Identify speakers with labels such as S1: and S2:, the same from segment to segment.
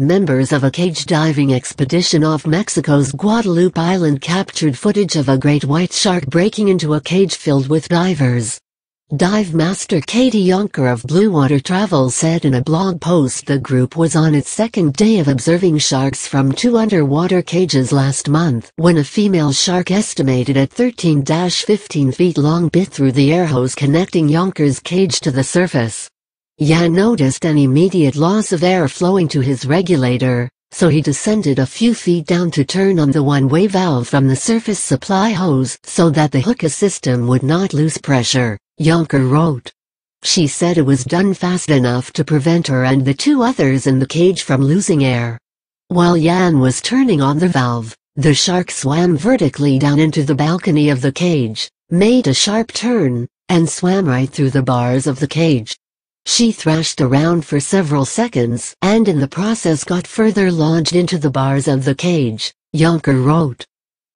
S1: Members of a cage diving expedition off Mexico's Guadalupe Island captured footage of a great white shark breaking into a cage filled with divers. Dive master Katie Yonker of Blue Water Travel said in a blog post the group was on its second day of observing sharks from 2 underwater cages last month when a female shark estimated at 13-15 feet long bit through the air hose connecting Yonker's cage to the surface. Yan noticed an immediate loss of air flowing to his regulator, so he descended a few feet down to turn on the one-way valve from the surface supply hose so that the hookah system would not lose pressure, Yonker wrote. She said it was done fast enough to prevent her and the 2 others in the cage from losing air. While Yan was turning on the valve, the shark swam vertically down into the balcony of the cage, made a sharp turn, and swam right through the bars of the cage. She thrashed around for several seconds and in the process got further lodged into the bars of the cage, Yonker wrote.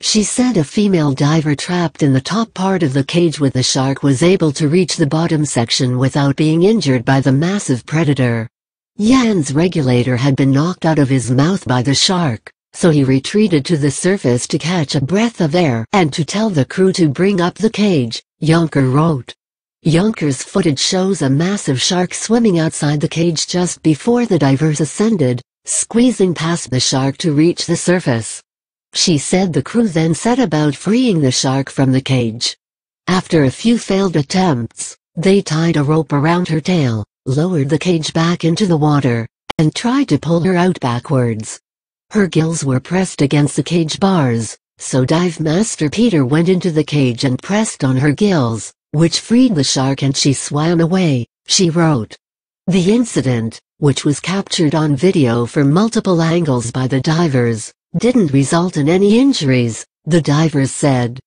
S1: She said a female diver trapped in the top part of the cage with the shark was able to reach the bottom section without being injured by the massive predator. Yan's regulator had been knocked out of his mouth by the shark, so he retreated to the surface to catch a breath of air and to tell the crew to bring up the cage, Yonker wrote. Yonker's footage shows a massive shark swimming outside the cage just before the divers ascended, squeezing past the shark to reach the surface. She said the crew then set about freeing the shark from the cage. After a few failed attempts, they tied a rope around her tail, lowered the cage back into the water, and tried to pull her out backwards. Her gills were pressed against the cage bars, so Dive Master Peter went into the cage and pressed on her gills, which freed the shark and she swam away, she wrote. The incident, which was captured on video from multiple angles by the divers, didn't result in any injuries, the divers said.